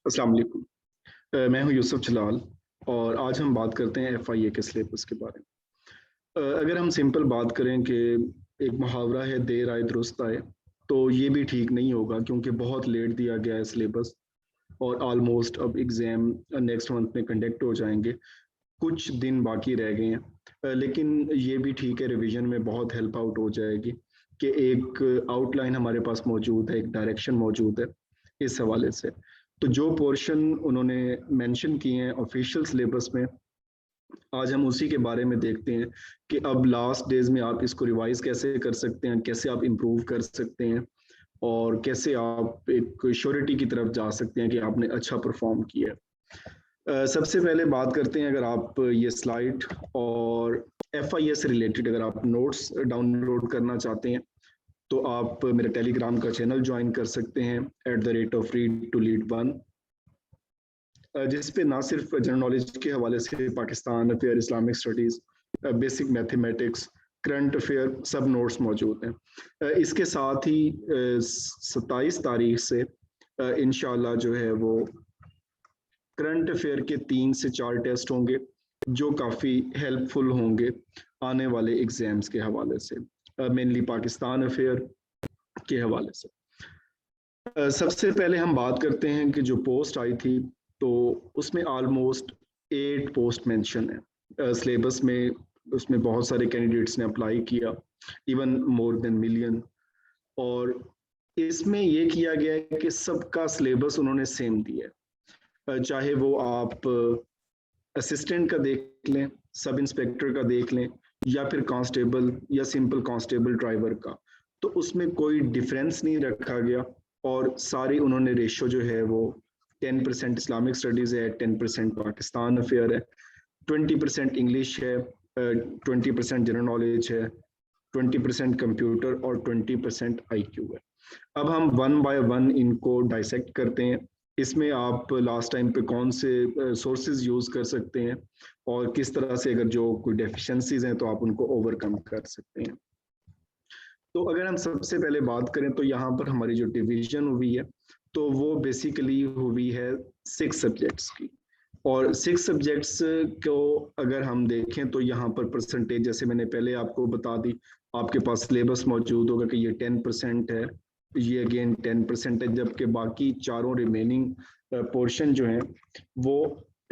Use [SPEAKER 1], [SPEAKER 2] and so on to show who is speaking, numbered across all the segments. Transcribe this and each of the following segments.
[SPEAKER 1] अस्सलाम वालेकुम। मैं हूं यूसुफ जलाल और आज हम बात करते हैं FIA के सिलेबस के बारे में। अगर हम सिंपल बात करें कि एक मुहावरा है देर आए दुरुस्त आए, तो ये भी ठीक नहीं होगा क्योंकि बहुत लेट दिया गया है सिलेबस और ऑलमोस्ट अब एग्ज़ाम नेक्स्ट मंथ में कंडक्ट हो जाएंगे। कुछ दिन बाकी रह गए हैं, लेकिन ये भी ठीक है, रिवीजन में बहुत हेल्प आउट हो जाएगी कि एक आउटलाइन हमारे पास मौजूद है, एक डायरेक्शन मौजूद है इस हवाले से। तो जो पोर्शन उन्होंने मेंशन किए हैं ऑफिशियल सिलेबस में, आज हम उसी के बारे में देखते हैं कि अब लास्ट डेज में आप इसको रिवाइज कैसे कर सकते हैं, कैसे आप इम्प्रूव कर सकते हैं और कैसे आप एक श्योरिटी की तरफ जा सकते हैं कि आपने अच्छा परफॉर्म किया है। सबसे पहले बात करते हैं, अगर आप ये स्लाइड और FIA से रिलेटेड अगर आप नोट्स डाउनलोड करना चाहते हैं तो आप मेरे टेलीग्राम का चैनल ज्वाइन कर सकते हैं @read2lead1, जिस पे ना सिर्फ जनरल नॉलेज के हवाले से Pakistan affair, Islamic studies, basic mathematics, current affair सब नोट्स मौजूद हैं। इसके साथ ही 27 तारीख से इंशाल्लाह जो है वो करंट अफेयर के 3 से 4 टेस्ट होंगे जो काफ़ी हेल्पफुल होंगे आने वाले एग्जाम्स के हवाले से, मेनली पाकिस्तान अफेयर के हवाले से। सबसे पहले हम बात करते हैं कि जो पोस्ट आई थी तो उसमें ऑलमोस्ट 8 पोस्ट मेंशन है सिलेबस में। उसमें बहुत सारे कैंडिडेट्स ने अप्लाई किया, इवन मोर देन मिलियन। और इसमें ये किया गया है कि सबका सिलेबस उन्होंने सेम दिया है, चाहे वो आप असिस्टेंट का देख लें, सब इंस्पेक्टर का देख लें या फिर कांस्टेबल या सिंपल कांस्टेबल ड्राइवर का, तो उसमें कोई डिफरेंस नहीं रखा गया। और सारी उन्होंने रेशो जो है वो 10% इस्लामिक स्टडीज़ है, 10% पाकिस्तान अफेयर है, 20% इंग्लिश है, 20% जनरल नॉलेज है, 20% कंप्यूटर और 20% IQ है। अब हम 1 बाय 1 इनको डाइसेक्ट करते हैं। इसमें आप लास्ट टाइम पे कौन से सोर्सेज यूज़ कर सकते हैं और किस तरह से अगर जो कोई डेफिशिएंसीज हैं तो आप उनको ओवरकम कर सकते हैं। तो अगर हम सबसे पहले बात करें तो यहाँ पर हमारी जो डिवीजन हुई है तो वो बेसिकली हुई है 6 सब्जेक्ट्स की। और 6 सब्जेक्ट्स को अगर हम देखें तो यहाँ पर परसेंटेज, जैसे मैंने पहले आपको बता दी, आपके पास सिलेबस मौजूद होगा कि ये 10% है, ये अगेन 10% है, जबकि बाकी चारों रिमेनिंग पोर्शन जो है वो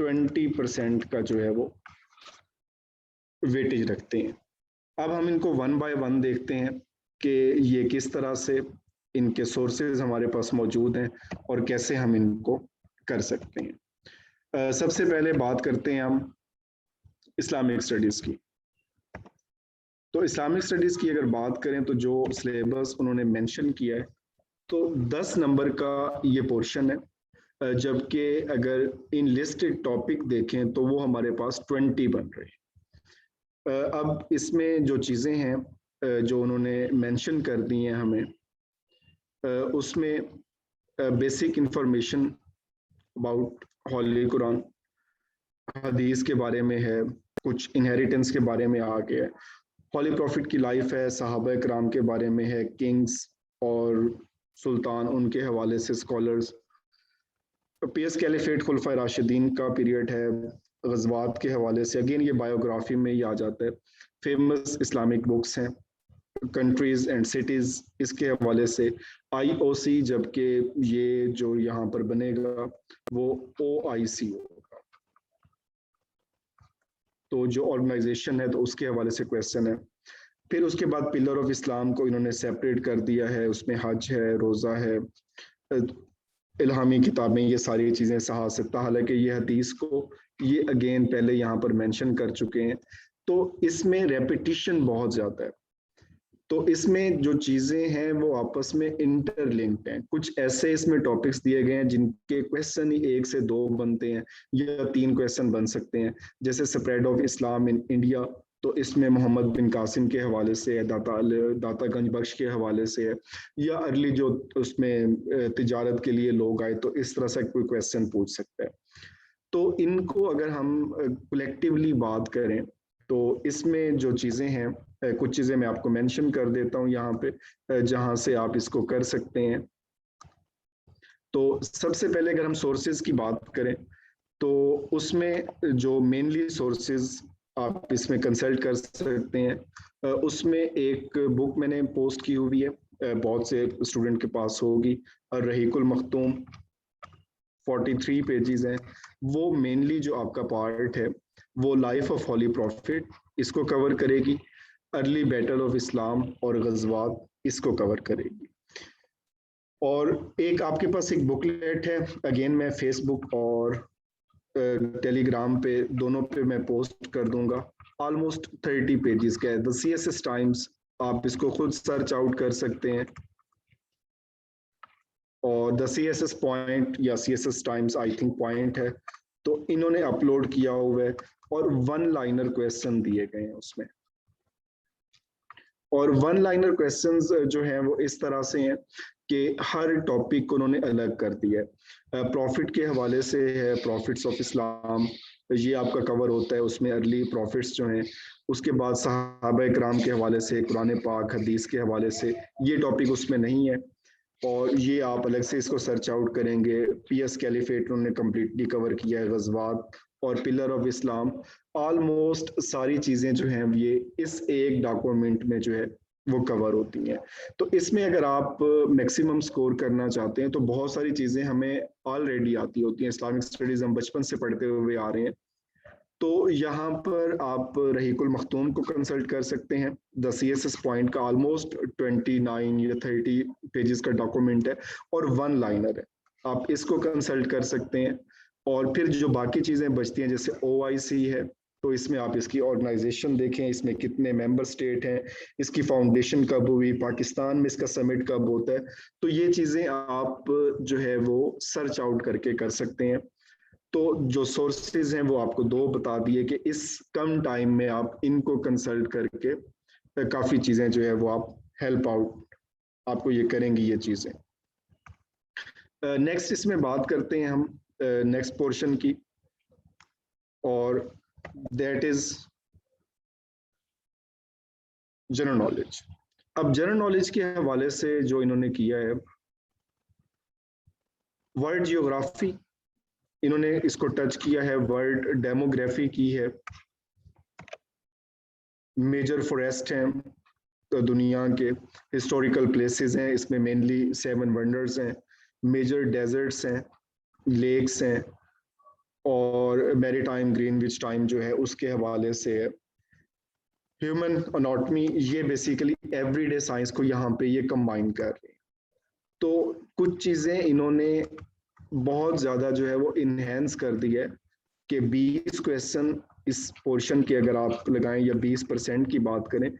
[SPEAKER 1] 20% का जो है वो वेटेज रखते हैं। अब हम इनको 1 बाय 1 देखते हैं कि ये किस तरह से इनके सोर्सेज हमारे पास मौजूद हैं और कैसे हम इनको कर सकते हैं। सबसे पहले बात करते हैं हम इस्लामिक स्टडीज़ की। तो इस्लामिक स्टडीज़ की अगर बात करें तो जो सिलेबस उन्होंने मेंशन किया है तो 10 नंबर का ये पोर्शन है, जबकि अगर इन लिस्टेड टॉपिक देखें तो वो हमारे पास 20 बन रहे हैं। अब इसमें जो चीज़ें हैं जो उन्होंने मेंशन कर दी हैं हमें, उसमें बेसिक इंफॉर्मेशन अबाउट हॉली कुरान, हदीस के बारे में है, कुछ इनहेरिटेंस के बारे में आ गया है, हॉली प्रॉफिट की लाइफ है, सहाबा कराम के बारे में है, किंग्स और सुल्तान उनके हवाले से स्कॉलर्स, PS कैलिफेट खुलफा राशिदीन का पीरियड है, गज़वात के हवाले से अगेन ये बायोग्राफी में ही आ जाता है, फेमस इस्लामिक बुक्स हैं, कंट्रीज एंड सिटीज इसके हवाले से, IOC, जबकि ये जो यहाँ पर बनेगा वो OIC होगा, तो जो ऑर्गेनाइजेशन है तो उसके हवाले से क्वेश्चन है। फिर उसके बाद पिलर ऑफ इस्लाम को इन्होंने सेपरेट कर दिया है, उसमें हज है, रोज़ा है, इल्हामी किताबें, ये सारी चीज़ें, सहासिता, हालांकि ये हदीस को ये अगेन पहले यहाँ पर मेंशन कर चुके हैं। तो इसमें रेपिटिशन बहुत ज़्यादा है, तो इसमें जो चीज़ें हैं वो आपस में इंटरलिंक्ड हैं। कुछ ऐसे इसमें टॉपिक्स दिए गए हैं जिनके क्वेश्चन ही 1 से 2 बनते हैं या 3 क्वेश्चन बन सकते हैं, जैसे spread of Islam in India, तो इसमें मोहम्मद बिन कासिम के हवाले से है, दाता गंज बख्श के हवाले से है, या अर्ली जो उसमें तिजारत के लिए लोग आए, तो इस तरह से कोई क्वेश्चन पूछ सकता है। तो इनको अगर हम कलेक्टिवली बात करें तो इसमें जो चीज़ें हैं, कुछ चीज़ें मैं आपको मेंशन कर देता हूं यहाँ पे, जहां से आप इसको कर सकते हैं। तो सबसे पहले अगर हम सोर्सेज की बात करें तो उसमें जो मेनली सोर्सेज आप इसमें कंसल्ट कर सकते हैं, उसमें एक बुक मैंने पोस्ट की हुई है, बहुत से स्टूडेंट के पास होगी, और रहीकुल मखतूम 43 पेजेस हैं। वो मेनली जो आपका पार्ट है वो लाइफ ऑफ हॉली प्रॉफिट इसको कवर करेगी, अर्ली बैटल ऑफ इस्लाम और गजवात इसको कवर करेगी। और एक आपके पास एक बुकलेट है, अगेन मैं फेसबुक और टेलीग्राम पे दोनों पे मैं पोस्ट कर दूंगा, ऑलमोस्ट 30 पेजेस का है, द CSS टाइम्स, आप इसको खुद सर्च आउट कर सकते हैं। और द CSS पॉइंट या CSS times I think point है, तो इन्होंने अपलोड किया हुआ है और वन लाइनर क्वेश्चन दिए गए हैं उसमें। और वन लाइनर क्वेश्चंस जो हैं वो इस तरह से हैं कि हर टॉपिक को उन्होंने अलग कर दिया है। प्रॉफिट के हवाले से है प्रॉफिट्स ऑफ इस्लाम, ये आपका कवर होता है, उसमें अर्ली प्रॉफिट्स जो हैं। उसके बाद सहाबा कराम के हवाले से, कुरान पाक हदीस के हवाले से, ये टॉपिक उसमें नहीं है, और ये आप अलग से इसको सर्च आउट करेंगे। PS कैलिफेट उन्होंने कम्प्लीटली कवर किया है, गजवात और पिलर ऑफ इस्लाम, ऑलमोस्ट सारी चीजें जो हैं ये इस एक डॉक्यूमेंट में जो है वो कवर होती हैं। तो इसमें अगर आप मैक्सिमम स्कोर करना चाहते हैं तो बहुत सारी चीजें हमें ऑलरेडी आती होती हैं, इस्लामिक स्टडीज हम बचपन से पढ़ते हुए आ रहे हैं। तो यहाँ पर आप रहीकुल मखतूम को कंसल्ट कर सकते हैं, द CSS पॉइंट का ऑलमोस्ट 29 या 30 पेजेस का डॉक्यूमेंट है और वन लाइनर है, आप इसको कंसल्ट कर सकते हैं। और फिर जो बाकी चीजें बचती हैं जैसे OIC है, तो इसमें आप इसकी ऑर्गेनाइजेशन देखें, इसमें कितने मेंबर स्टेट हैं, इसकी फाउंडेशन कब हुई, पाकिस्तान में इसका समिट कब होता है, तो ये चीजें आप जो है वो सर्च आउट करके कर सकते हैं। तो जो सोर्सेज हैं वो आपको दो बता दिए कि इस कम टाइम में आप इनको कंसल्ट करके काफी चीजें जो है वो आप हेल्प आउट आपको ये करेंगी ये चीजें। नेक्स्ट इसमें बात करते हैं हम नेक्स्ट पोर्शन की, और दैट इज जनरल नॉलेज। अब जनरल नॉलेज के हवाले से जो इन्होंने किया है, वर्ल्ड जियोग्राफी इन्होंने इसको टच किया है, वर्ल्ड डेमोग्राफी की है, मेजर फॉरेस्ट हैं तो दुनिया के, हिस्टोरिकल प्लेसेस हैं, इसमें मेनली 7 वंडर्स हैं, मेजर डेजर्ट्स हैं, लेक्स हैं, और मैरीटाइम ग्रीनविच टाइम जो है उसके हवाले से है, ह्यूमन अनाटमी, ये बेसिकली एवरीडे साइंस को यहाँ पे ये कंबाइन कर रहे हैं। तो कुछ चीज़ें इन्होंने बहुत ज़्यादा जो है वो इन्हेंस कर दी है कि 20 क्वेश्चन इस पोर्शन के अगर आप लगाएं या 20% की बात करें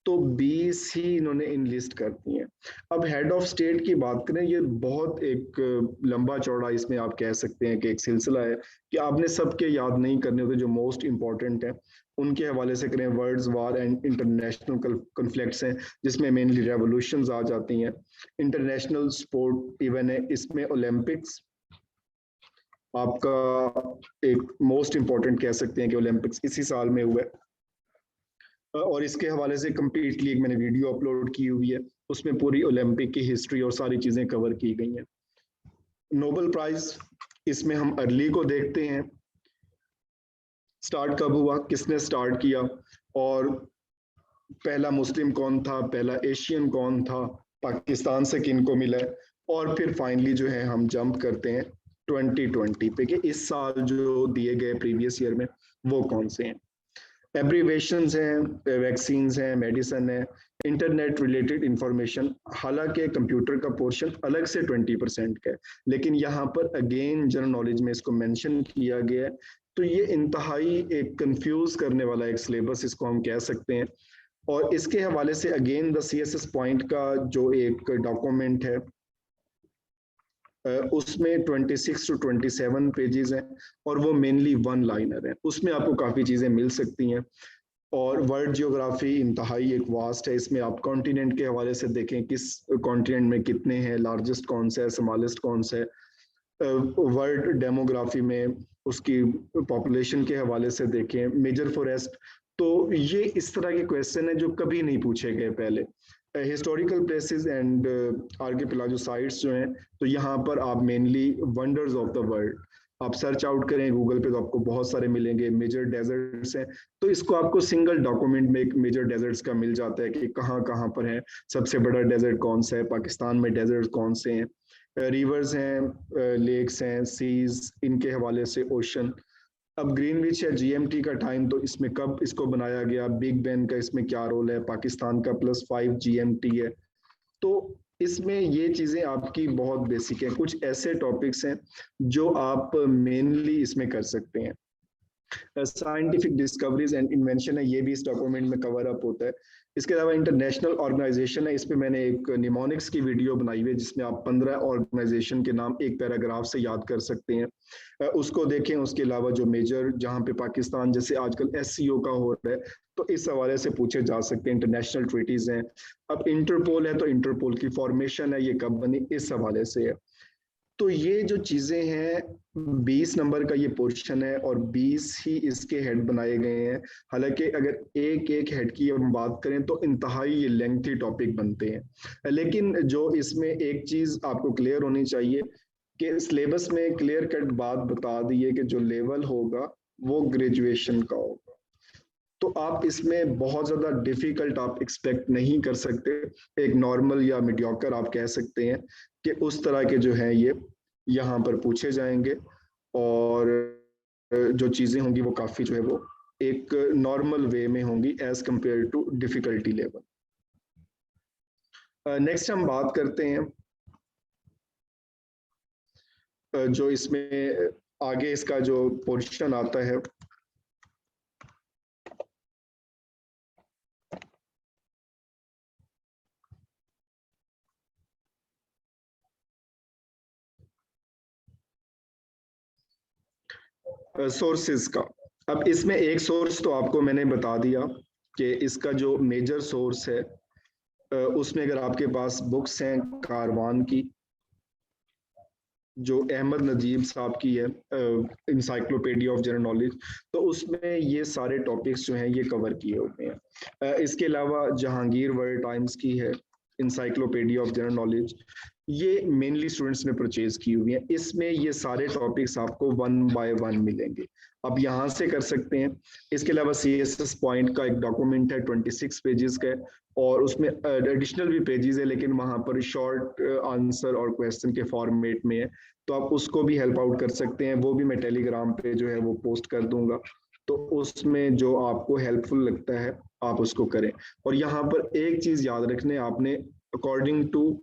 [SPEAKER 1] तो 20 ही इन्होंने इनलिस्ट कर दी हैं। अब हेड ऑफ स्टेट की बात करें, ये बहुत एक लंबा चौड़ा इसमें आप कह सकते हैं कि एक सिलसिला है कि आपने सबके याद नहीं करने होते, जो मोस्ट इंपॉर्टेंट है उनके हवाले से करें। Worlds war and international conflicts हैं जिसमें मेनली रेवोल्यूशंस आ जाती हैं, इंटरनेशनल स्पोर्ट इवन है, इसमें ओलंपिक्स आपका एक मोस्ट इंपॉर्टेंट कह सकते हैं कि ओलंपिक्स इसी साल में हुआ है, और इसके हवाले से कंप्लीटली एक मैंने वीडियो अपलोड की हुई है, उसमें पूरी ओलंपिक की हिस्ट्री और सारी चीजें कवर की गई हैं। नोबेल प्राइज, इसमें हम अर्ली को देखते हैं, स्टार्ट कब हुआ, किसने स्टार्ट किया, और पहला मुस्लिम कौन था, पहला एशियन कौन था, पाकिस्तान से किन को मिला है, और फिर फाइनली जो है हम जंप करते हैं 2020 पे कि इस साल जो दिए गए प्रीवियस ईयर में वो कौन से हैं। एब्रीवेशंस हैं, वैक्सीन हैं, मेडिसिन है, इंटरनेट रिलेटेड इंफॉर्मेशन, हालांकि कंप्यूटर का पोर्शन अलग से 20% का है, लेकिन यहाँ पर अगेन जनरल नॉलेज में इसको मेंशन किया गया है। तो ये इंतहाई एक कंफ्यूज करने वाला एक सिलेबस इसको हम कह सकते हैं। और इसके हवाले से अगेन द CSS पॉइंट का जो एक डॉक्यूमेंट है उसमें 26 to 27 पेजेस हैं और वो मेनली वन लाइनर है, उसमें आपको काफ़ी चीज़ें मिल सकती हैं। और वर्ल्ड जियोग्राफी इंतहाई एक वास्ट है, इसमें आप कॉन्टिनेंट के हवाले से देखें किस कॉन्टिनेंट में कितने हैं, लार्जेस्ट कौन सा है, स्मॉलेस्ट कौन सा है। वर्ल्ड डेमोग्राफी में उसकी पॉपुलेशन के हवाले से देखें, मेजर फॉरेस्ट। तो ये इस तरह के क्वेश्चन है जो कभी नहीं पूछे गए पहले, historical places and archaeological sites जो हैं, तो यहाँ पर आप mainly wonders of the world आप सर्च आउट करें गूगल पे, तो आपको बहुत सारे मिलेंगे। मेजर डेजर्ट्स हैं, तो इसको आपको सिंगल डॉक्यूमेंट में एक मेजर डेजर्ट्स का मिल जाता है कि कहाँ कहाँ पर है, सबसे बड़ा डेजर्ट कौन सा है, पाकिस्तान में डेजर्ट कौन से हैं, रिवर्स हैं, लेक्स हैं, सीज, इनके हवाले से ओशन। अब ग्रीनविच है, जीएमटी का टाइम, तो इसमें कब इसको बनाया गया, बिग बैन का इसमें क्या रोल है, पाकिस्तान का +5 जीएमटी है। तो इसमें ये चीजें आपकी बहुत बेसिक है। कुछ ऐसे टॉपिक्स हैं जो आप मेनली इसमें कर सकते हैं। साइंटिफिक डिस्कवरीज एंड इन्वेंशन है, ये भी इस डॉक्यूमेंट में कवर अप होता है। इसके अलावा इंटरनेशनल ऑर्गेनाइजेशन है, इस पे मैंने एक निमोनिक्स की वीडियो बनाई हुई है जिसमें आप 15 ऑर्गेनाइजेशन के नाम एक पैराग्राफ से याद कर सकते हैं, उसको देखें। उसके अलावा जो मेजर जहाँ पे पाकिस्तान जैसे आजकल एससीओ का हो रहा है, तो इस हवाले से पूछे जा सकते हैं। इंटरनेशनल ट्रीटीज हैं। अब इंटरपोल है, तो इंटरपोल की फॉर्मेशन है, ये कब बनी, इस हवाले से है। तो ये जो चीजें हैं, 20 नंबर का ये पोर्शन है और 20 ही इसके हेड बनाए गए हैं। हालांकि अगर एक एक हेड की हम बात करें तो इंतहाई ये लेंथी टॉपिक बनते हैं, लेकिन जो इसमें एक चीज आपको क्लियर होनी चाहिए कि सिलेबस में क्लियर कट बात बता दी है कि जो लेवल होगा वो ग्रेजुएशन का होगा। तो आप इसमें बहुत ज्यादा डिफिकल्ट आप एक्सपेक्ट नहीं कर सकते। एक नॉर्मल या मीडियोकर आप कह सकते हैं कि उस तरह के जो है ये यहाँ पर पूछे जाएंगे, और जो चीजें होंगी वो काफी जो है वो एक नॉर्मल वे में होंगी as compare to difficulty level. Next हम बात करते हैं जो इसमें आगे इसका जो पोर्शन आता है, सोर्सेज का। अब इसमें एक सोर्स तो आपको मैंने बता दिया कि इसका जो मेजर सोर्स है, उसमें अगर आपके पास बुक्स हैं कारवान की, जो अहमद नजीब साहब की है, इंसाइक्लोपीडिया ऑफ जनरल नॉलेज, तो उसमें ये सारे टॉपिक्स जो हैं ये कवर किए होते हैं। इसके अलावा जहांगीर वर्ल्ड टाइम्स की है इंसाइक्लोपीडिया ऑफ जनरल नॉलेज, ये मेनली स्टूडेंट्स ने परचेज की हुई है। इसमें ये सारे टॉपिक्स आपको 1 बाय 1 मिलेंगे, आप यहाँ से कर सकते हैं। इसके अलावा CSS पॉइंट का एक डॉक्यूमेंट है 26 पेजेस का, और उसमें एडिशनल भी पेजेस है, लेकिन वहां पर शॉर्ट आंसर और क्वेश्चन के फॉर्मेट में है, तो आप उसको भी हेल्प आउट कर सकते हैं। वो भी मैं टेलीग्राम पे जो है वो पोस्ट कर दूंगा, तो उसमें जो आपको हेल्पफुल लगता है आप उसको करें। और यहाँ पर एक चीज याद रखने आपने, अकॉर्डिंग टू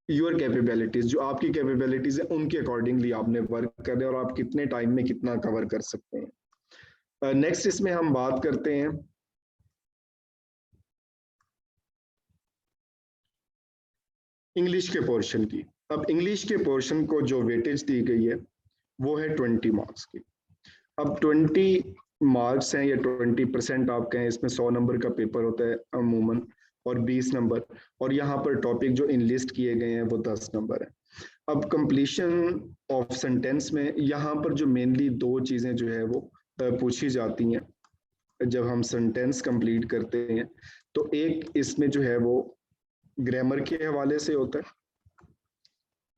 [SPEAKER 1] योर कैपेबिलिटीज, जो आपकी कैपेबिलिटीज है उनके अकॉर्डिंगली आपने वर्क करना है, और आप कितने टाइम में कितना कवर कर सकते हैं। नेक्स्ट इसमें हम बात करते हैं इंग्लिश के पोर्शन की। अब इंग्लिश के पोर्शन को जो वेटेज दी गई है वो है 20 मार्क्स की। अब 20 मार्क्स हैं या 20% आप कहें, इसमें 100 नंबर का पेपर होता है अमूमन, और 20 नंबर, और यहाँ पर टॉपिक जो इनलिस्ट किए गए हैं वो 10 नंबर है। अब कंप्लीशन ऑफ सेंटेंस में यहाँ पर जो मेनली दो चीजें जो है वो पूछी जाती हैं जब हम सेंटेंस कंप्लीट करते हैं, तो एक इसमें जो है वो ग्रामर के हवाले से होता है,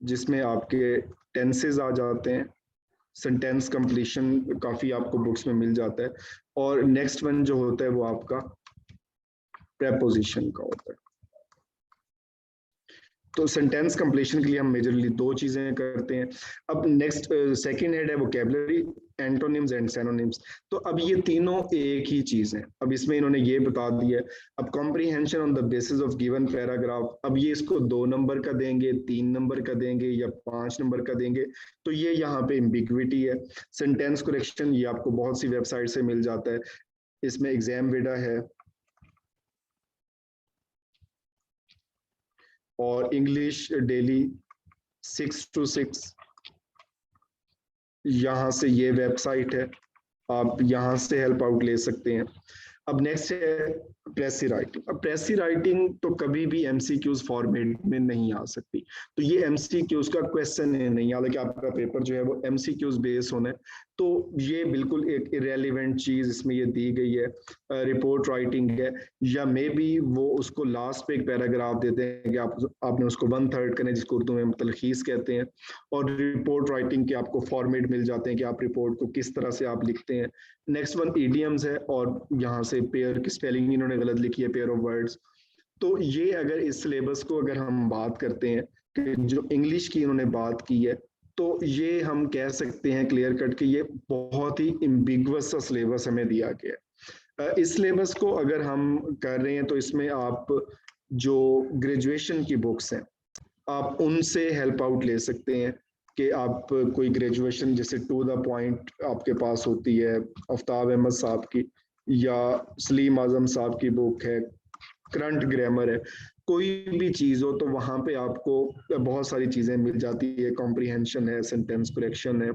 [SPEAKER 1] जिसमें आपके टेंसेस आ जाते हैं, सेंटेंस कंप्लीशन काफी आपको बुक्स में मिल जाता है, और नेक्स्ट वन जो होता है वो आपका प्रेपोजिशन का होता है। तो सेंटेंस कंप्लीशन के लिए हम मेजरली दो चीजें करते हैं। अब नेक्स्ट सेकंड हेड है वोकैबुलरी, एंटोनिम्स एंड सिनोनिम्स। तो अब ये तीनों एक ही चीज है। अब इसमें इन्होंने ये बता दिया। अब comprehension on the basis of given paragraph, अब ये इसको 2 नंबर का देंगे, 3 नंबर का देंगे या 5 नंबर का देंगे, तो ये यहाँ पे एम्बिग्विटी है। सेंटेंस करेक्शन ये आपको बहुत सी वेबसाइट से मिल जाता है, इसमें एग्जामविडा है और इंग्लिश डेली 6 to 6, यहाँ से ये वेबसाइट है, आप यहाँ से हेल्प आउट ले सकते हैं। अब नेक्स्ट है प्रेसी राइटिंग, अब प्रेसी राइटिंग तो कभी भी एमसीक्यूज फॉर्मेट में नहीं आ सकती, तो ये एमसीक्यूज का क्वेश्चन है नहीं, हालांकि आपका पेपर जो है वो एमसीक्यूज बेस होना है, तो ये बिल्कुल एक इरेलीवेंट चीज इसमें ये दी गई है। रिपोर्ट राइटिंग है, या मे बी वो उसको लास्ट पे एक पैराग्राफ देते हैं कि आपने उसको 1/3 करना है, जिसको उर्दू में तलखीस कहते हैं, और रिपोर्ट राइटिंग के आपको फॉर्मेट मिल जाते हैं कि आप रिपोर्ट को किस तरह से आप लिखते हैं। नेक्स्ट वन ईडियम्स है, और यहाँ से पेयर की स्पेलिंग इन्होंने गलत लिखी है, पेयर ऑफ वर्ड्स। तो ये अगर इस सिलेबस को अगर हम बात करते हैं कि जो इंग्लिश की इन्होंने बात की है, तो ये हम कह सकते हैं क्लियर कट कि ये बहुत ही एम्बिगुअस सा सिलेबस हमें दिया गया है। इस सिलेबस को अगर हम कर रहे हैं तो इसमें आप जो ग्रेजुएशन की बुक्स हैं आप उनसे हेल्प आउट ले सकते हैं, कि आप कोई ग्रेजुएशन जैसे टू द पॉइंट आपके पास होती है आफ्ताब अहमद साहब की, या सलीम आजम साहब की बुक है, करंट ग्रामर है, कोई भी चीज हो तो वहां पे आपको बहुत सारी चीजें मिल जाती है, कॉम्प्रिहेंशन है, सेंटेंस करेक्शन है,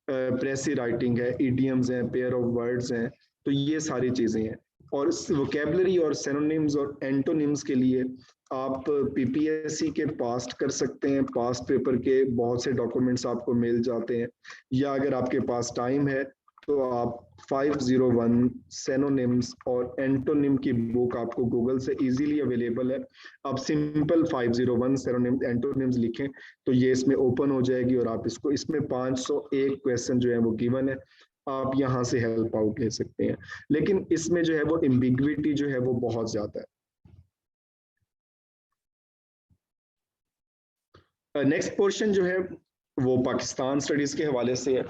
[SPEAKER 1] प्रेसी राइटिंग है, इडियम्स हैं, पेयर ऑफ वर्ड्स हैं, तो ये सारी चीजें हैं। और वोकेबलरी और सिनोनिम्स और एंटोनिम्स के लिए आप पीपीएससी के पास्ट कर सकते हैं, पास्ट पेपर के बहुत से डॉक्यूमेंट्स आपको मिल जाते हैं, या अगर आपके पास टाइम है तो आप 501 सेनोनिम्स और एंटोनिम की बुक आपको गूगल से इजीली अवेलेबल है, आप सिंपल 501 सेनोनिम्स एंटोनिम्स लिखें तो ये इसमें ओपन हो जाएगी, और आप इसको इसमें 501 क्वेश्चन जो है वो गिवन है, आप यहाँ से हेल्प आउट ले सकते हैं। लेकिन इसमें जो है वो एम्बिग्विटी जो है वो बहुत ज्यादा है। नेक्स्ट पोर्शन जो है वो पाकिस्तान स्टडीज के हवाले से है।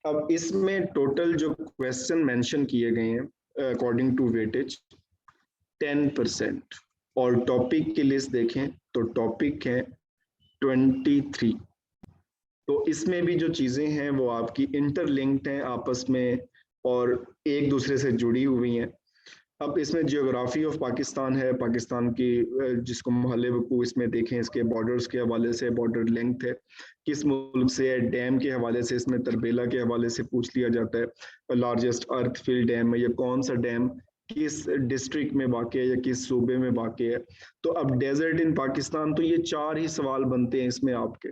[SPEAKER 1] अब इसमें टोटल जो क्वेश्चन मेंशन किए गए हैं अकॉर्डिंग टू वेटेज 10%, और टॉपिक की लिस्ट देखें तो टॉपिक है 23। तो इसमें भी जो चीजें हैं वो आपकी इंटरलिंक्ड हैं आपस में और एक दूसरे से जुड़ी हुई हैं। अब इसमें जियोग्राफी ऑफ पाकिस्तान है, पाकिस्तान की जिसको मोहल्ले वकू इसमें देखें, इसके बॉर्डर्स के हवाले से, बॉर्डर लेंथ है, किस मुल्क से है, डैम के हवाले से, इसमें तरबेला के हवाले से पूछ लिया जाता है, लार्जेस्ट अर्थ फिल डैम है, या कौन सा डैम किस डिस्ट्रिक्ट में वाक़ है या किस सूबे में वाक़ है। तो अब डेजर्ट इन पाकिस्तान, तो ये 4 ही सवाल बनते हैं इसमें आपके,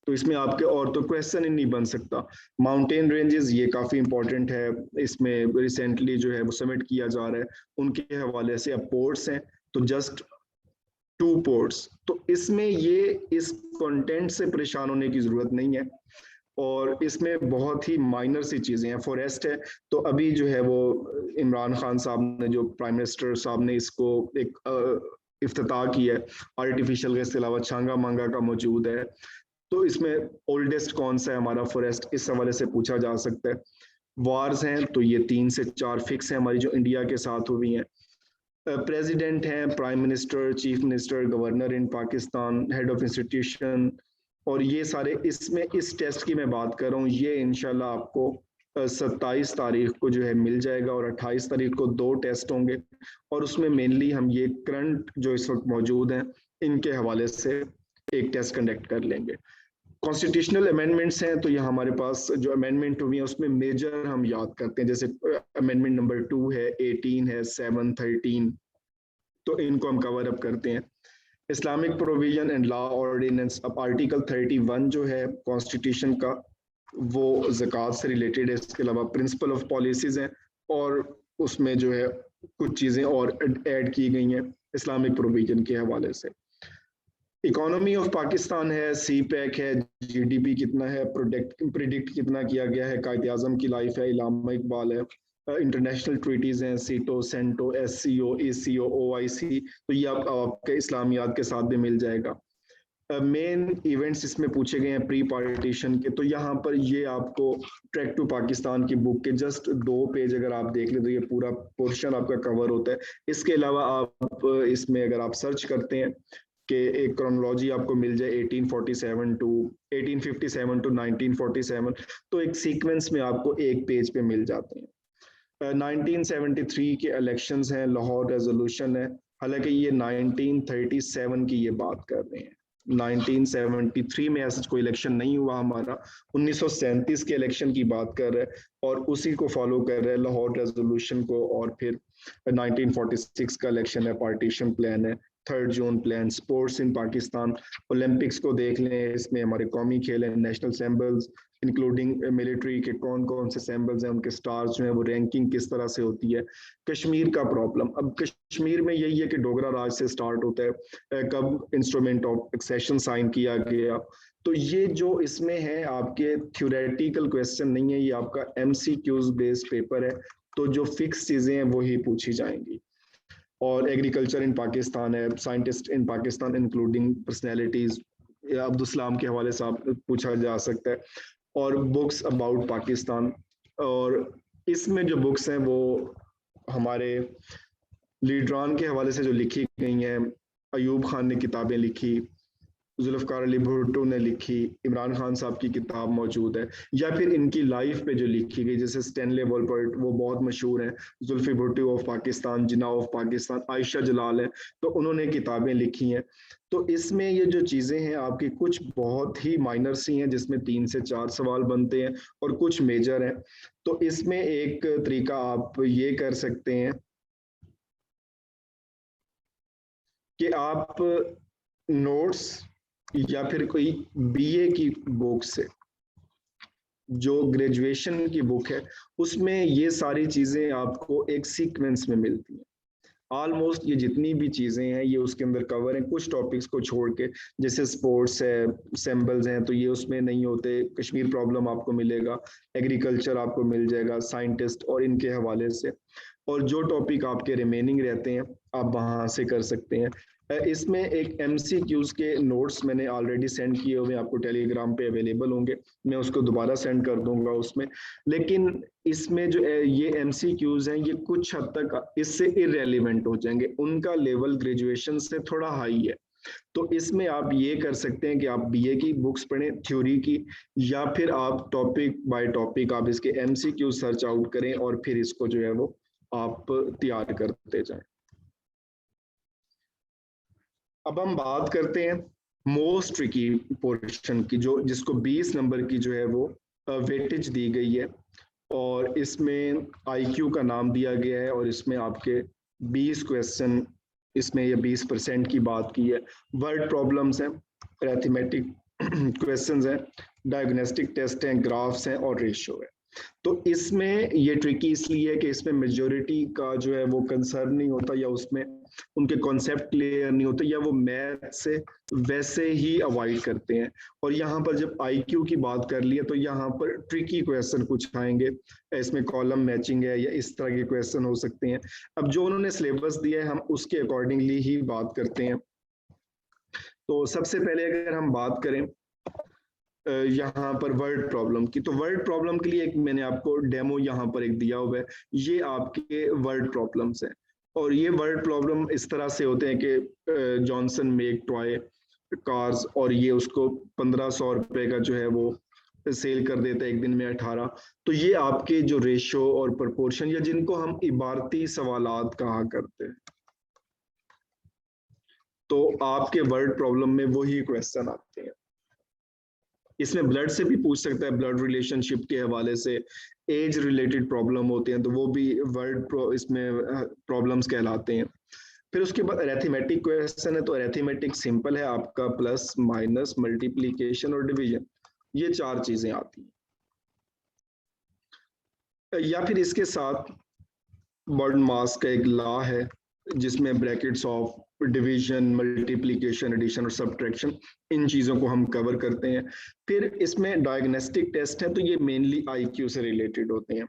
[SPEAKER 1] तो इसमें आपके और तो क्वेश्चन ही नहीं बन सकता। माउंटेन रेंजेस ये काफी इंपॉर्टेंट है, इसमें रिसेंटली जो है वो सबमिट किया जा रहा है उनके हवाले से। अब पोर्ट्स हैं तो जस्ट 2 पोर्ट्स, तो इसमें ये इस कंटेंट से परेशान होने की जरूरत नहीं है, और इसमें बहुत ही माइनर सी चीजें हैं। फॉरेस्ट है तो अभी जो है वो इमरान खान साहब ने, जो प्राइम मिनिस्टर साहब ने इसको एक इफ्तिताह किया है, आर्टिफिशियल गैस के अलावा छांगा मांगा का मौजूद है, तो इसमें ओल्डेस्ट कौन सा है हमारा फॉरेस्ट, इस हवाले से पूछा जा सकता है। वार्स हैं तो ये 3 से 4 फिक्स है हमारी जो इंडिया के साथ हुई हैं। प्रेसिडेंट हैं, prime minister, chief minister, governor in Pakistan, head of institution, और ये सारे इसमें इस टेस्ट की मैं बात कर रहा हूँ, ये इंशाल्लाह आपको 27 तारीख को जो है मिल जाएगा, और 28 तारीख को 2 टेस्ट होंगे, और उसमें मेनली हम ये करंट जो इस वक्त मौजूद हैं इनके हवाले से एक टेस्ट कंडक्ट कर लेंगे। कॉन्स्टिट्यूशनल अमेंडमेंट्स हैं, तो ये हमारे पास जो अमेंडमेंट हुई है उसमें मेजर हम याद करते हैं, जैसे अमेंडमेंट नंबर 2 है, 18 है, 7, 13, तो इनको हम कवर अप करते हैं। Islamic provision and law ordinance, अब आर्टिकल 31 जो है कॉन्स्टिट्यूशन का वो ज़कात से रिलेटेड है, इसके अलावा प्रिंसिपल ऑफ पॉलिसीज हैं, और उसमें जो है कुछ चीज़ें और ऐड की गई हैं इस्लामिक प्रोविजन के हवाले से। इकोनॉमी ऑफ पाकिस्तान है, सी पैक है, जीडीपी कितना है, प्रिडिक्ट कितना किया गया है, कायद आजम की लाइफ है, इलामा इकबाल है, इंटरनेशनल ट्रीटीज हैं, सीटो, सेंटो, एससीओ, एसीओ, ओआईसी, तो ये आपके इस्लामियात के साथ भी मिल जाएगा। मेन इवेंट्स इसमें पूछे गए हैं प्री पार्टीशन के, तो यहाँ पर ये आपको ट्रैक टू पाकिस्तान की बुक के जस्ट 2 पेज अगर आप देख ले तो ये पूरा पोर्शन आपका कवर होता है। इसके अलावा आप इसमें अगर आप सर्च करते हैं कि एक क्रोनोलॉजी आपको मिल जाए 1857 टू 1947, तो एक सीक्वेंस में आपको एक पेज पे मिल जाते हैं। 1973 के इलेक्शंस हैं, लाहौर रेजोल्यूशन है, हालांकि ये 1937 की ये बात कर रहे हैं। 1973 में ऐसा कोई इलेक्शन नहीं हुआ हमारा, 1937 के इलेक्शन की बात कर रहे हैं और उसी को फॉलो कर रहे हैं, लाहौर रेजोल्यूशन को। और फिर 1946 का इलेक्शन है, पार्टीशन प्लान है, 3 June plan, sports in Pakistan, Olympics को देख लें, इसमें हमारे कौमी खेल हैं, नेशनल सैम्बल्स इंक्लूडिंग मिलिट्री के कौन कौन से सैम्बल्स हैं, उनके स्टार्स जो है वो रैंकिंग किस तरह से होती है। कश्मीर का प्रॉब्लम, अब कश्मीर में यही है कि डोगरा राज से स्टार्ट होता है, कब इंस्ट्रूमेंट ऑफ एक्सेशन साइन किया गया। तो ये जो इसमें है आपके थ्योरेटिकल क्वेश्चन नहीं है, ये आपका एमसीक्यूज बेस्ड पेपर है, तो जो फिक्स चीजें हैं वो ही पूछी जाएंगी। और एग्रीकल्चर इन पाकिस्तान है, scientist in Pakistan including personalities, Abdul Salam के हवाले से पूछा जा सकता है, और बुक्स अबाउट पाकिस्तान। और इसमें जो बुक्स हैं वो हमारे लीडरान के हवाले से जो लिखी गई हैं, अयूब खान ने किताबें लिखी, जुल्फ़िकार अली भुट्टो ने लिखी, इमरान खान साहब की किताब मौजूद है, या फिर इनकी लाइफ पे जो लिखी गई, जैसे स्टैनले वॉलपर्ट, वो बहुत मशहूर हैं, जुल्फी भुट्टो ऑफ पाकिस्तान, जिन्ना ऑफ पाकिस्तान, आयशा जलाल है, तो उन्होंने किताबें लिखी हैं। तो इसमें ये जो चीज़ें हैं आपकी कुछ बहुत ही माइनर सी हैं जिसमें 3 से 4 सवाल बनते हैं और कुछ मेजर हैं। तो इसमें एक तरीका आप ये कर सकते हैं कि आप नोट्स या फिर कोई बीए की बुक से, जो ग्रेजुएशन की बुक है, उसमें ये सारी चीजें आपको एक सीक्वेंस में मिलती हैं। ऑलमोस्ट ये जितनी भी चीजें हैं ये उसके अंदर कवर हैं, कुछ टॉपिक्स को छोड़ के, जैसे स्पोर्ट्स है, सैम्बल्स हैं, तो ये उसमें नहीं होते। कश्मीर प्रॉब्लम आपको मिलेगा, एग्रीकल्चर आपको मिल जाएगा, साइंटिस्ट और इनके हवाले से, और जो टॉपिक आपके रिमेनिंग रहते हैं आप वहां से कर सकते हैं। इसमें एक एमसीक्यूज के नोट्स मैंने ऑलरेडी सेंड किए हुए, आपको टेलीग्राम पे अवेलेबल होंगे, मैं उसको दोबारा सेंड कर दूंगा उसमें। लेकिन इसमें जो ये एमसीक्यूज हैं ये कुछ हद तक इससे इररेलेवेंट हो जाएंगे, उनका लेवल ग्रेजुएशन से थोड़ा हाई है। तो इसमें आप ये कर सकते हैं कि आप बीए की बुक्स पढ़ें थ्योरी की, या फिर आप टॉपिक बाय टॉपिक आप इसके एमसीक्यू सर्च आउट करें और फिर इसको जो है वो आप तैयार करते जाएं। अब हम बात करते हैं मोस्ट ट्रिकी पोर्शन की, जो जिसको 20 नंबर की जो है वो वेटेज दी गई है, और इसमें आईक्यू का नाम दिया गया है, और इसमें आपके 20 क्वेश्चन, इसमें ये 20% की बात की है। वर्ड प्रॉब्लम्स हैं, अरिथमेटिक क्वेश्चंस हैं, डायग्नोस्टिक टेस्ट हैं, ग्राफ्स हैं और रेशियो है। तो इसमें ये ट्रिकी इसलिए है कि इसमें मेजोरिटी का जो है वो कंसर्न नहीं होता, या उसमें उनके कॉन्सेप्ट क्लियर नहीं होते, या वो मैथ से वैसे ही अवॉइड करते हैं। और यहाँ पर जब आईक्यू की बात कर ली है तो यहाँ पर ट्रिकी क्वेश्चन कुछ आएंगे, इसमें कॉलम मैचिंग है या इस तरह के क्वेश्चन हो सकते हैं। अब जो उन्होंने सिलेबस दिया है हम उसके अकॉर्डिंगली ही बात करते हैं। तो सबसे पहले अगर हम बात करें यहाँ पर वर्ड प्रॉब्लम की, तो वर्ड प्रॉब्लम के लिए एक मैंने आपको डेमो यहाँ पर एक दिया हुआ है, ये आपके वर्ड प्रॉब्लम्स हैं। और ये वर्ड प्रॉब्लम इस तरह से होते हैं कि जॉनसन मेक टॉय कार्स, और ये उसको 1500 रुपए का जो है वो सेल कर देता है एक दिन में 18। तो ये आपके जो रेशो और प्रपोर्शन, या जिनको हम इबारती सवालात कहा करते हैं, तो आपके वर्ड प्रॉब्लम में वही क्वेश्चन आते हैं। इसमें ब्लड से भी पूछ सकता है, ब्लड रिलेशनशिप के हवाले से, एज रिलेटेड प्रॉब्लम होते हैं तो वो भी वर्ड इसमें प्रॉब्लम्स कहलाते हैं। फिर उसके बाद अरिथमेटिक क्वेश्चन है, तो अरिथमेटिक सिंपल है आपका, प्लस माइनस मल्टीप्लिकेशन और डिवीजन, ये 4 चीजें आती हैं। या फिर इसके साथ बर्ड मास का एक लॉ है जिसमें brackets of division, multiplication, addition और सब्ट्रैक्शन, इन चीज़ों को हम कवर करते हैं। फिर इसमें डायग्नोस्टिक टेस्ट है, तो ये मेनली आईक्यू से रिलेटेड होते हैं,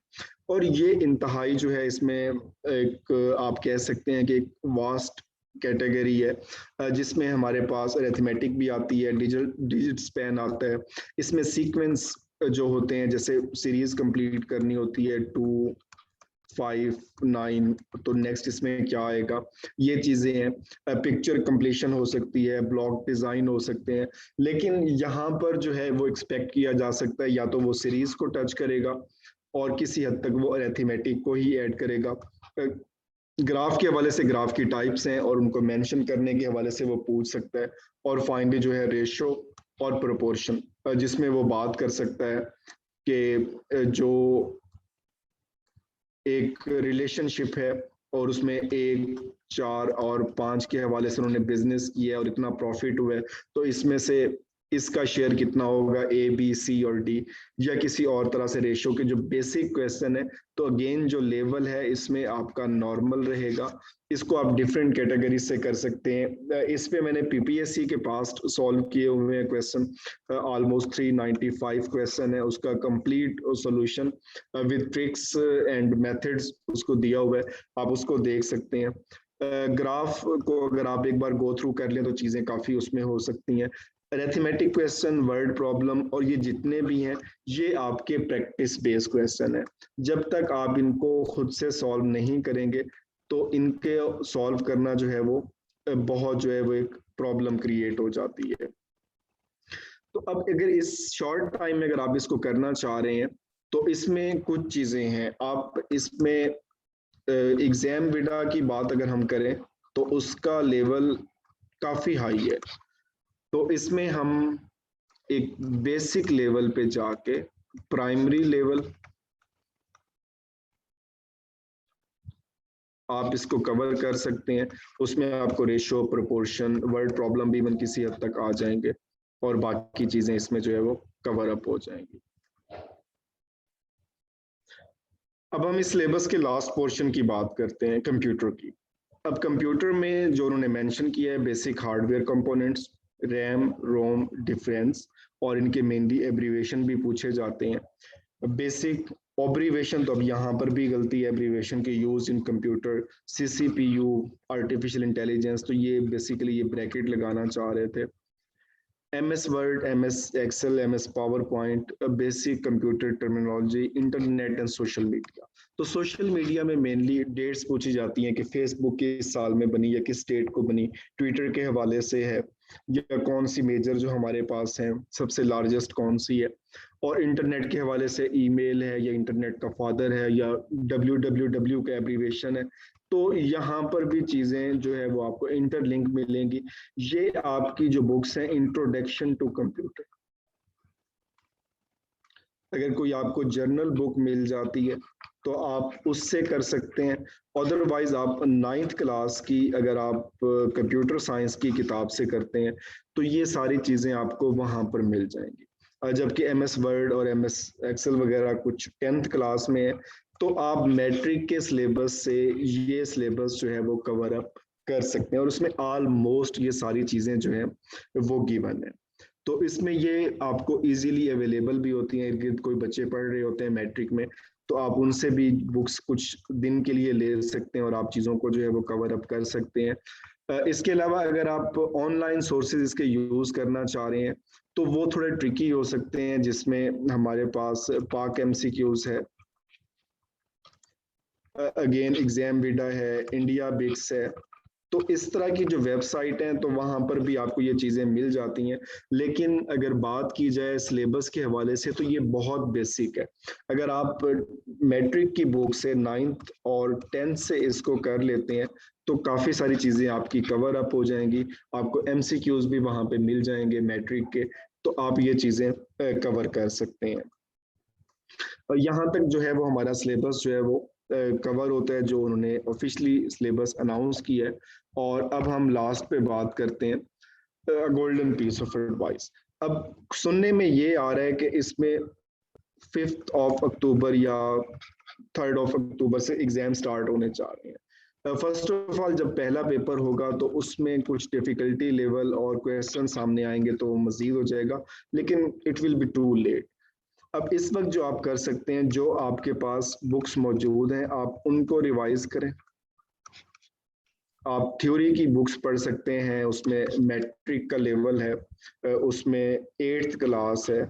[SPEAKER 1] और ये इंतहाई जो है इसमें एक आप कह सकते हैं कि एक वास्ट कैटेगरी है, जिसमें हमारे पास अरिथमेटिक भी आती है, डिजिट स्पैन आता है, इसमें सीक्वेंस जो होते हैं, जैसे सीरीज कंप्लीट करनी होती है 2, 5, 9, तो नेक्स्ट इसमें क्या आएगा, ये चीजें हैं। पिक्चर कंप्लीशन हो सकती है, ब्लॉक डिजाइन हो सकते हैं, लेकिन यहाँ पर जो है वो एक्सपेक्ट किया जा सकता है या तो वो सीरीज को टच करेगा और किसी हद तक वो अरिथमेटिक को ही ऐड करेगा। ग्राफ के हवाले से ग्राफ की टाइप्स हैं और उनको मेंशन करने के हवाले से वो पूछ सकता है। और फाइनली जो है रेशो और प्रोपोर्शन, जिसमें वो बात कर सकता है कि जो एक रिलेशनशिप है और उसमें 1, 4 और 5 के हवाले से उन्होंने बिजनेस किया और इतना प्रॉफिट हुआ है, तो इसमें से इसका शेयर कितना होगा, ए बी सी और डी, या किसी और तरह से रेशो के जो बेसिक क्वेश्चन है। तो अगेन जो लेवल है इसमें आपका नॉर्मल रहेगा। इसको आप डिफरेंट कैटेगरी से कर सकते हैं। इस पे मैंने पीपीएससी के पास्ट सॉल्व किए हुए हैं क्वेश्चन, ऑलमोस्ट 395 क्वेश्चन है, उसका complete solution with tricks and methods उसको दिया हुआ है, आप उसको देख सकते हैं। ग्राफ को अगर आप एक बार गो थ्रू कर लें तो चीजें काफी उसमें हो सकती हैं। अरिथमेटिक क्वेश्चन, वर्ड प्रॉब्लम और ये जितने भी हैं, ये आपके प्रैक्टिस बेस्ड क्वेश्चन है। जब तक आप इनको खुद से सॉल्व नहीं करेंगे तो इनके सॉल्व करना जो है वो बहुत जो है वो एक प्रॉब्लम क्रिएट हो जाती है। तो अब अगर इस शॉर्ट टाइम में अगर आप इसको करना चाह रहे हैं तो इसमें कुछ चीजें हैं। आप इसमें एग्जाम विडा की बात अगर हम करें तो उसका लेवल काफी हाई है। तो इसमें हम एक बेसिक लेवल पे जाके प्राइमरी लेवल आप इसको कवर कर सकते हैं। उसमें आपको रेशो, प्रोपोर्शन, वर्ड प्रॉब्लम भी इवन किसी हद तक आ जाएंगे और बाकी चीजें इसमें जो है वो कवर अप हो जाएंगी। अब हम इस सिलेबस के लास्ट पोर्शन की बात करते हैं, कंप्यूटर की। अब कंप्यूटर में जो उन्होंने मेंशन किया है, बेसिक हार्डवेयर कंपोनेंट्स, रैम, रोम, डिफरेंस, और इनके मेनली एब्रीवेशन भी पूछे जाते हैं। बेसिक ऑब्रीवेशन, तो अब यहाँ पर भी गलती है, एब्रीवेशन के use in computer, CCPU, artificial intelligence, तो ये बेसिकली ये ब्रैकेट लगाना चाह रहे थे। MS word, MS Excel, MS PowerPoint, basic computer terminology, internet and social media. तो सोशल मीडिया में मेनली डेट्स पूछी जाती हैं कि फेसबुक किस साल में बनी या किस डेट को बनी, ट्विटर के हवाले से है, या कौन सी मेजर जो हमारे पास है, सबसे लार्जेस्ट कौन सी है, और इंटरनेट के हवाले से ईमेल है या इंटरनेट का फादर है या WWW का एब्रीवेशन है। तो यहाँ पर भी चीजें जो है वो आपको इंटरलिंक मिलेंगी। ये आपकी जो बुक्स हैं, इंट्रोडक्शन टू कंप्यूटर, अगर कोई आपको जर्नल बुक मिल जाती है तो आप उससे कर सकते हैं। अदरवाइज आप 9th क्लास की अगर आप कंप्यूटर साइंस की किताब से करते हैं तो ये सारी चीजें आपको वहां पर मिल जाएंगी। जबकि MS वर्ड और MS एक्सेल वगैरह कुछ 10th क्लास में है, तो आप मैट्रिक के सिलेबस से ये सिलेबस जो है वो कवर अप कर सकते हैं और उसमें ऑलमोस्ट ये सारी चीजें जो है वो गिवन है। तो इसमें ये आपको इजीली अवेलेबल भी होती हैं, इर्द गिर्द कोई बच्चे पढ़ रहे होते हैं मैट्रिक में, तो आप उनसे भी बुक्स कुछ दिन के लिए ले सकते हैं और आप चीज़ों को जो है वो कवर अप कर सकते हैं। इसके अलावा अगर आप ऑनलाइन सोर्सेज इसके यूज़ करना चाह रहे हैं तो वो थोड़े ट्रिकी हो सकते हैं, जिसमें हमारे पास पाक MCQs है, अगेन एग्जाम विडा है, इंडिया बिक्स है। तो इस तरह की जो वेबसाइट हैं तो वहां पर भी आपको ये चीजें मिल जाती हैं। लेकिन अगर बात की जाए सिलेबस के हवाले से तो ये बहुत बेसिक है। अगर आप मैट्रिक की बुक से 9th और 10th से इसको कर लेते हैं तो काफी सारी चीजें आपकी कवर अप हो जाएंगी। आपको MCQs भी वहां पे मिल जाएंगे मैट्रिक के, तो आप ये चीजें कवर कर सकते हैं। और यहाँ तक जो है वो हमारा सिलेबस जो है वो कवर होता है, जो उन्होंने ऑफिशियली सिलेबस अनाउंस किया है। और अब हम लास्ट पे बात करते हैं गोल्डन पीस ऑफ एडवाइस। अब सुनने में ये आ रहा है कि इसमें 5th ऑफ अक्टूबर या 3rd ऑफ अक्टूबर से एग्जाम स्टार्ट होने जा रहे हैं। फर्स्ट ऑफ ऑल जब पहला पेपर होगा तो उसमें कुछ डिफिकल्टी लेवल और क्वेश्चन सामने आएंगे तो मजीद हो जाएगा, लेकिन it will be too late. अब इस वक्त जो आप कर सकते हैं, जो आपके पास बुक्स मौजूद हैं आप उनको रिवाइज करें। आप थ्योरी की बुक्स पढ़ सकते हैं, उसमें मैट्रिक का लेवल है, उसमें 8th क्लास है,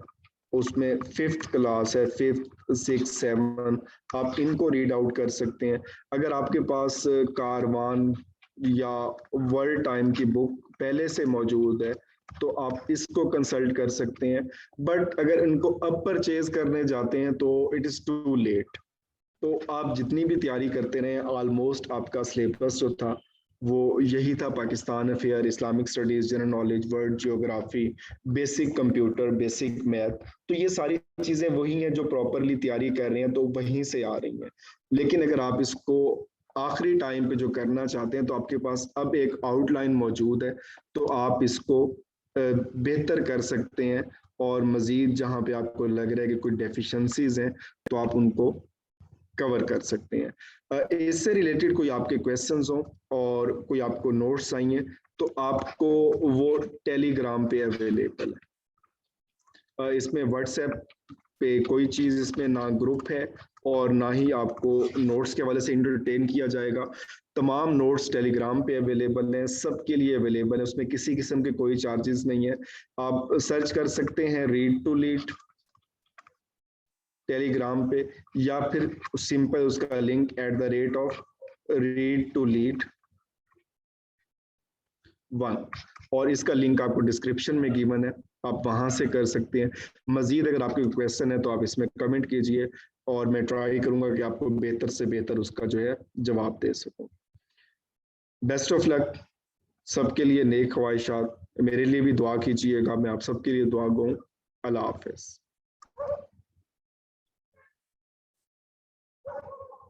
[SPEAKER 1] उसमें 5th क्लास है, 5th 6th 7, आप इनको रीड आउट कर सकते हैं। अगर आपके पास कारवान या वर्ल्ड टाइम की बुक पहले से मौजूद है तो आप इसको कंसल्ट कर सकते हैं। बट अगर इनको अब परचेज करने जाते हैं तो इट इज टू लेट। तो आप जितनी भी तैयारी करते रहे, ऑलमोस्ट आपका सिलेबस जो था वो यही था, Pakistan affair, Islamic studies, general knowledge, world geography, basic computer, basic math. तो ये सारी चीजें वही हैं जो प्रॉपरली तैयारी कर रहे हैं, तो वहीं से आ रही हैं। लेकिन अगर आप इसको आखिरी टाइम पे जो करना चाहते हैं, तो आपके पास अब एक आउटलाइन मौजूद है, तो आप इसको बेहतर कर सकते हैं। और मजीद जहां पे आपको लग रहा है कि कोई डेफिशिएंसीज हैं, तो आप उनको कवर कर सकते हैं। इससे रिलेटेड कोई आपके क्वेश्चंस हो और कोई आपको नोट्स चाहिए, तो आपको वो टेलीग्राम पे अवेलेबल है। इसमें व्हाट्सएप पे कोई चीज़, इसमें ना ग्रुप है और ना ही आपको नोट्स के हवाले से इंटरटेन किया जाएगा। तमाम नोट्स टेलीग्राम पे अवेलेबल हैं, सबके लिए अवेलेबल है, उसमें किसी किस्म के कोई चार्जेस नहीं है। आप सर्च कर सकते हैं रीड टू लीड टेलीग्राम पे, या फिर सिंपल उसका लिंक @, रीड टू लीड 1, और इसका लिंक आपको डिस्क्रिप्शन में गिवन है, आप वहां से कर सकते हैं। मजीद अगर आपके क्वेश्चन है तो आप इसमें कमेंट कीजिए और मैं ट्राई करूंगा कि आपको बेहतर से बेहतर उसका जो है जवाब दे सकूं। बेस्ट ऑफ लक सबके लिए, नेक ख्वाहिशात, मेरे लिए भी दुआ कीजिएगा, मैं आप सबके लिए दुआ गो। अल्लाह हाफिज।